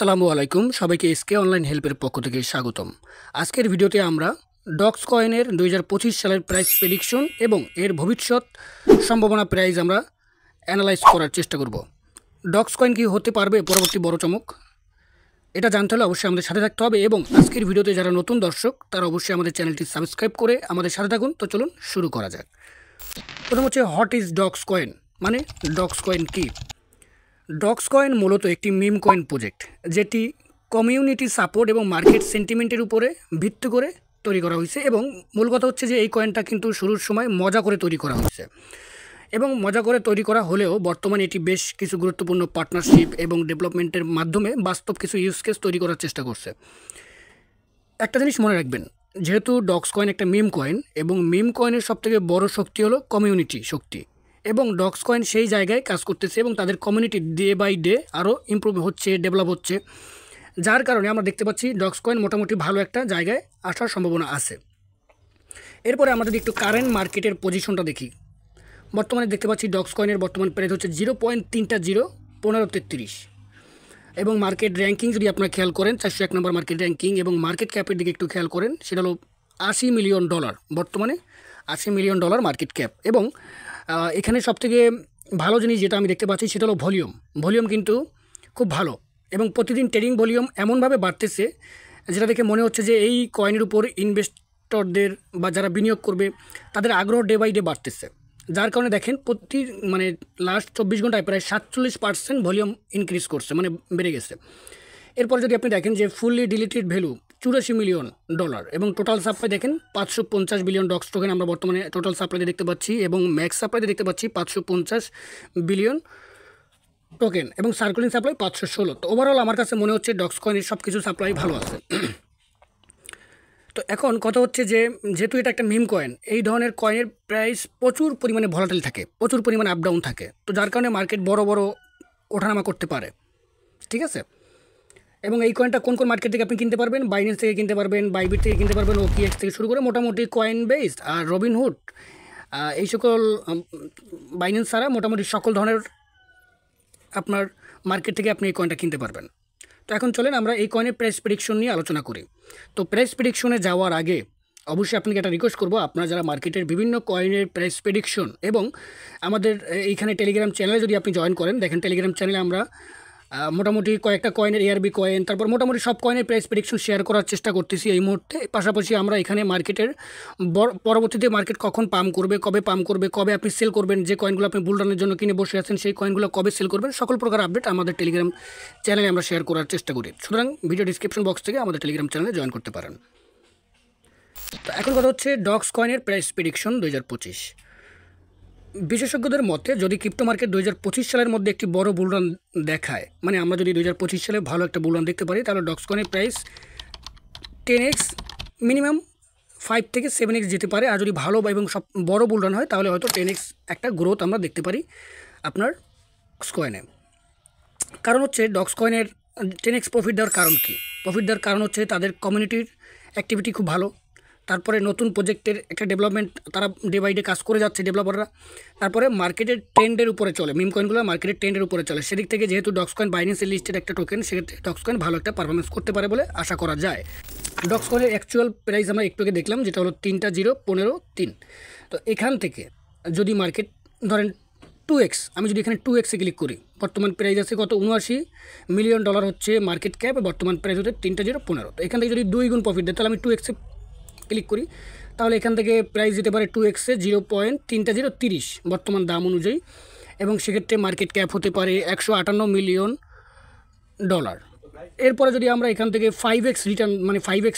আসসালামু আলাইকুম সবাইকে এসকে অনলাইন হেল্পের পক্ষ থেকে স্বাগতম। আজকের ভিডিওতে আমরা ডক্স কয়েনের 2025 সালের প্রাইস প্রেডিকশন এবং এর ভবিষ্যৎ সম্ভাবনা প্রাইস আমরা অ্যানালাইজ করার চেষ্টা করব। ডক্স কয়েন কি হতে পারবে পরবর্তী বড় চমক, এটা জানতে হলে অবশ্যই আমাদের সাথে থাকতে হবে এবং আজকের ভিডিওতে যারা নতুন দর্শক তারা অবশ্যই আমাদের চ্যানেলটি সাবস্ক্রাইব করে আমাদের সাথে থাকুন। তো চলুন শুরু করা যাক। প্রথম হচ্ছে হোয়াট ইজ ডক্স কয়েন, মানে ডক্স কয়েন কি? ডক্স কয়েন মূলত একটি মিম কয়েন প্রজেক্ট, যেটি কমিউনিটি সাপোর্ট এবং মার্কেট সেন্টিমেন্টের উপরে ভিত্তি করে তৈরি করা হয়েছে। এবং মূল কথা হচ্ছে যে এই কয়েনটা কিন্তু শুরুর সময় মজা করে তৈরি করা হয়েছে এবং মজা করে তৈরি করা হলেও বর্তমানে এটি বেশ কিছু গুরুত্বপূর্ণ পার্টনারশিপ এবং ডেভেলপমেন্টের মাধ্যমে বাস্তব কিছু ইউজ কেস তৈরি করার চেষ্টা করছে। একটা জিনিস মনে রাখবেন, যেহেতু ডক্স কয়েন একটা মিম কয়েন এবং মিম কয়েনের সবথেকে বড় শক্তি হলো কমিউনিটি শক্তি, এবং ডক্স কয়েন সেই জায়গায় কাজ করতেছে এবং তাদের কমিউনিটি ডে বাই ডে আরও ইমপ্রুভ হচ্ছে, ডেভেলপ হচ্ছে, যার কারণে আমরা দেখতে পাচ্ছি ডক্স কয়েন মোটামুটি ভালো একটা জায়গায় আসার সম্ভাবনা আছে। এরপরে আমরা যদি একটু কারেন্ট মার্কেটের পজিশনটা দেখি, বর্তমানে দেখতে পাচ্ছি ডক্স কয়েনের বর্তমান প্রাইস হচ্ছে 0.301533 এবং মার্কেট র্যাঙ্কিং যদি আপনারা খেয়াল করেন 401 নম্বর মার্কেট র্যাঙ্কিং, এবং মার্কেট ক্যাপের দিকে একটু খেয়াল করেন, সেটা হলো $80 মিলিয়ন, বর্তমানে $80 মিলিয়ন মার্কেট ক্যাপ। এবং এখানে সবথেকে ভালো জিনিস যেটা আমি দেখতে পাচ্ছি সেটা হলো ভলিউম কিন্তু খুব ভালো এবং প্রতিদিন ট্রেডিং ভলিউম এমনভাবে বাড়তেছে যেটা দেখে মনে হচ্ছে যে এই কয়েনের উপর ইনভেস্টরদের বা যারা বিনিয়োগ করবে তাদের আগ্রহ ডে বাই ডে বাড়তেছে, যার কারণে দেখেন মানে লাস্ট 24 ঘন্টায় প্রায় 47% ভলিউম ইনক্রিজ করছে, মানে বেড়ে গেছে। এরপর যদি আপনি দেখেন যে ফুললি ডিলিটেড ভ্যালু $84 মিলিয়ন এবং টোটাল সাপ্লাই দেখেন 550 বিলিয়ন ডক্স টোকেন আমরা বর্তমানে টোটাল সাপ্লাইতে দেখতে পাচ্ছি, এবং ম্যাক্স সাপ্লাইতে দেখতে পাচ্ছি 550 বিলিয়ন টোকেন, এবং সার্কুলিং সাপ্লাই 516। তো ওভারঅল আমার কাছে মনে হচ্ছে ডক্স কয়েনের সব কিছু সাপ্লাই ভালো আছে। তো এখন কথা হচ্ছে যে যেহেতু এটা একটা মিম কয়েন, এই ধরনের কয়েনের প্রাইস প্রচুর পরিমাণে ভলাটাইল থাকে, প্রচুর পরিমাণে আপ ডাউন থাকে, তো যার কারণে মার্কেট বড় বড় ওঠানামা করতে পারে, ঠিক আছে। এবং এই কয়েনটা কোন কোন মার্কেট থেকে আপনি কিনতে পারবেন? বাইন্যান্স থেকে কিনতে পারবেন, বাইবিট থেকে কিনতে পারবেন, OKX থেকে শুরু করে মোটামুটি কয়েন বেস আর রবিনহুড, এই সকল বাইন্যান্স ছাড়া মোটামুটি সকল ধরনের আপনার মার্কেট থেকে আপনি এই কয়েনটা কিনতে পারবেন। তো এখন চলেন আমরা এই কয়েনের প্রাইস প্রেডিকশন নিয়ে আলোচনা করি। তো প্রাইস প্রেডিকশনে যাওয়ার আগে অবশ্যই আপনাকে একটা রিকোয়েস্ট করবো, আপনারা যারা মার্কেটের বিভিন্ন কয়েনের প্রাইস প্রেডিকশন এবং আমাদের এইখানে টেলিগ্রাম চ্যানেলে যদি আপনি জয়েন করেন, দেখেন টেলিগ্রাম চ্যানেলে আমরা মোটামুটি কয়েকটা কয়েনের ARB কয়েন, তারপর মোটামুটি সব কয়েনের প্রাইস প্রেডিকশন শেয়ার করার চেষ্টা করতেছি এই মুহূর্তে। পাশাপাশি আমরা এখানে মার্কেটের পরবর্তীতে মার্কেট কখন পাম্প করবে, কবে আপনি সেল করবেন, যে কয়েনগুলো আপনি বুলরানের জন্য কিনে বসে আছেন সেই কয়েনগুলো কবে সেল করবেন, সকল প্রকার আপডেট আমাদের টেলিগ্রাম চ্যানেলে আমরা শেয়ার করার চেষ্টা করি। সুতরাং ভিডিও ডিসক্রিপশন বক্স থেকে আমাদের টেলিগ্রাম চ্যানেলে জয়েন করতে পারেন। তো এখন কথা হচ্ছে ডক্স কয়েনের প্রাইস প্রেডিকশন 2025। বিশেষজ্ঞদের মতে যদি ক্রিপ্টো মার্কেট 2025 সালের মধ্যে একটি বড় বুলরান দেখায়, মানে আমরা যদি 2025 সালে ভালো একটা বুলরান দেখতে পারি, তাহলে ডক্স কয়েনের প্রাইস 10x মিনিমাম 5 থেকে 7x যেতে পারে। আর যদি ভালো এবং সব বড় বুলরান হয় তাহলে হয়তো 10x একটা গ্রোথ আমরা দেখতে পারি আপনার ডক্স কয়েনে। কারণ হচ্ছে ডক্স কয়েনের 10x প্রফিট দেওয়ার কারণ কি? প্রফিট দেওয়ার কারণ হচ্ছে তাদের কমিউনিটির অ্যাক্টিভিটি খুব ভালো, তারপরে নতুন প্রজেক্টের একটা ডেভেলপমেন্ট, তারা ডে বাই ডে কাজ করে যাচ্ছে ডেভেলপাররা, তারপরে মার্কেটের ট্রেন্ডের উপরে চলে, মিম কয়েনগুলো মার্কেটের ট্রেন্ডের উপরে চলে, সেদিক থেকে যেহেতু ডক্স কয়েন বাইন্যান্সের লিস্টেড একটা টোকেন, সেক্ষেত্রে ডক্স কয়েন ভালো একটা পারফরমেন্স করতে পারে বলে আশা করা যায়। ডক্স কয়েনের অ্যাকচুয়াল প্রাইস আমরা একটু আগে দেখলাম, যেটা হলো 3.015.3। তো এখান থেকে যদি মার্কেট ধরেন 2x, আমি যদি এখানে 2x-এ ক্লিক করি, বর্তমান প্রাইস আছে কত? $79 মিলিয়ন হচ্ছে মার্কেট ক্যাপ, বর্তমান প্রাইস হচ্ছে 3.015। তো এখান থেকে যদি 2 গুণ প্রফিট দেয় তাহলে আমি 2x-এ ক্লিক করি, তাহলে এখান থেকে প্রাইস দিতে পারে 2x-এ 0.3030 বর্তমান দাম অনুযায়ী, এবং সেক্ষেত্রে মার্কেট ক্যাপ হতে পারে $158 মিলিয়ন। এরপরে যদি আমরা এখান থেকে 5x রিটার্ন, মানে 5x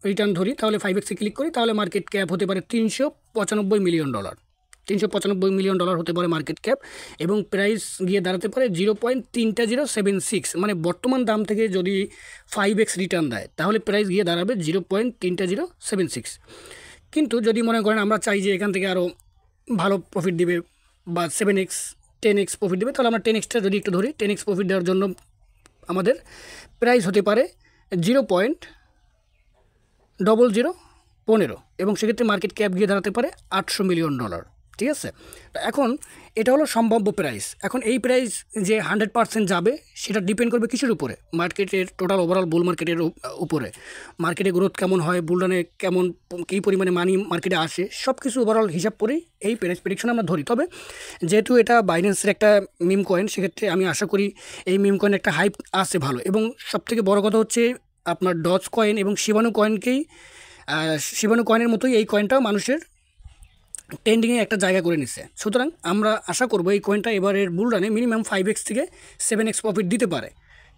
রিটার্ন ধরি, তাহলে 5x-এ ক্লিক করি, তাহলে মার্কেট ক্যাপ হতে পারে $395 মিলিয়ন। $395 মিলিয়ন হতে পারে মার্কেট ক্যাপ, এবং প্রাইস গিয়ে দাঁড়াতে পারে 0.3076, মানে বর্তমান দাম থেকে যদি 5x রিটার্ন দেয় তাহলে প্রাইস গিয়ে দাঁড়াবে 0.3076। কিন্তু যদি মনে করেন আমরা চাই যে এখান থেকে আরও ভালো প্রফিট দেবে বা 7x 10x প্রফিট দেবে, তাহলে আমরা 10xটা যদি একটু ধরি, 10x প্রফিট দেওয়ার জন্য আমাদের প্রাইস হতে পারে 0.0015, এবং সেক্ষেত্রে মার্কেট ক্যাপ গিয়ে দাঁড়াতে পারে $800 মিলিয়ন। ঠিক আছে। তো এখন এটা হলো সম্ভাব্য প্রাইস। এখন এই প্রাইস যে 100% যাবে সেটা ডিপেন্ড করবে কিসের উপরে? মার্কেটের টোটাল ওভারঅল বুল মার্কেটের উপরে। মার্কেটে গ্রোথ কেমন হয়, বুল রানে কেমন কী পরিমাণে মানি মার্কেটে আসে, সব কিছু ওভারঅল হিসাব করেই এই প্রাইস প্রেডিকশন আমরা ধরি। তবে যেহেতু এটা বাইন্যান্সের একটা মিম কয়েন, সেক্ষেত্রে আমি আশা করি এই মিম কয়েন একটা হাইপ আছে ভালো। এবং সবথেকে বড় কথা হচ্ছে আপনার ডজ কয়েন এবং শিবানু কয়েনকেই শিবানু কয়েনের মতোই এই কয়েনটাও মানুষের ট্রেন্ডিংয়ে একটা জায়গা করে নিচ্ছে। সুতরাং আমরা আশা করবো এই কয়েনটা এবারের বুল রানে মিনিমাম 5x থেকে 7x প্রফিট দিতে পারে।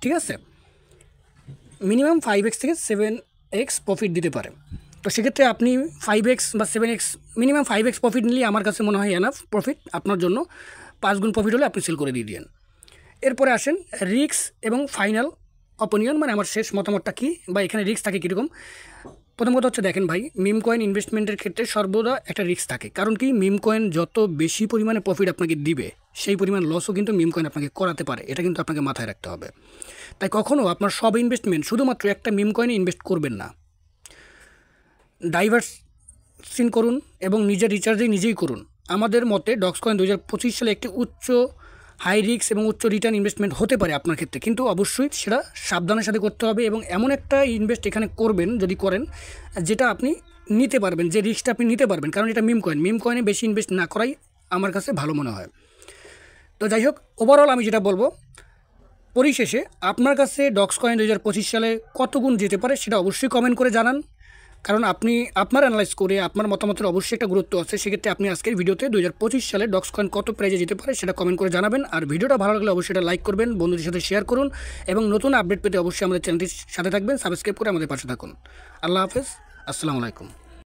ঠিক আছে, মিনিমাম 5x থেকে 7x প্রফিট দিতে পারে। তো সেক্ষেত্রে আপনি 5x বা 7x মিনিমাম 5x প্রফিট নিলে আমার কাছে মনে হয় এনাফ প্রফিট আপনার জন্য। 5 গুণ প্রফিট হলে আপনি সেল করে দিয়ে দিন। এরপরে আসেন রিস্ক এবং ফাইনাল অপিনিয়ন, মানে আমার শেষ মতামতটা কী বা এখানে রিস্ক থাকে কীরকম। প্রথম কথা হচ্ছে দেখেন ভাই, মিম কয়েন ইনভেস্টমেন্টের ক্ষেত্রে সর্বদা একটা রিস্ক থাকে। কারণ কি, মিম কয়েন যত বেশি পরিমাণে প্রফিট আপনাকে দিবে সেই পরিমাণ লসও কিন্তু মিম কয়েন আপনাকে করাতে পারে। এটা কিন্তু আপনাকে মাথায় রাখতে হবে। তাই কখনও আপনার সব ইনভেস্টমেন্ট শুধুমাত্র একটা মিম কয়েনে ইনভেস্ট করবেন না। ডাইভার্সিন করুন এবং নিজের রিচার্জেই নিজেই করুন। আমাদের মতে ডক্স কয়েন 2025 সালে একটি উচ্চ হাই রিস্ক এবং উচ্চ রিটার্ন ইনভেস্টমেন্ট হতে পারে আপনার ক্ষেত্রে, কিন্তু অবশ্যই সেটা সাবধানের সাথে করতে হবে এবং এমন একটা ইনভেস্ট এখানে করবেন যদি করেন যেটা আপনি নিতে পারবেন, যে রিস্কটা আপনি নিতে পারবেন। কারণ এটা মিম কয়েনে বেশি ইনভেস্ট না করাই আমার কাছে ভালো মনে হয়। তো যাই হোক, ওভারঅল আমি যেটা বলবো, পরিশেষে আপনার কাছে ডক্স কয়েন 2025 সালে কত গুণ যেতে পারে সেটা অবশ্যই কমেন্ট করে জানান। কারণ আপনি আপনার অ্যানালাইজ করে আপনার মতামতের অবশ্যই একটা গুরুত্ব আছে। সেক্ষেত্রে আপনি আজকের ভিডিওতে 2025 সালে ডক্স কয়েন কত প্রাইজে যেতে পারে সেটা কমেন্ট করে জানাবেন। আর ভিডিওটা ভালো লাগলে অবশ্যই এটা লাইক করবেন, বন্ধুদের সাথে শেয়ার করুন এবং নতুন আপডেট পেতে অবশ্যই আমাদের চ্যানেলটির সাথে থাকবেন, সাবস্ক্রাইব করে আমাদের পাশে থাকুন। আল্লাহ হাফেজ, আসসালামু আলাইকুম।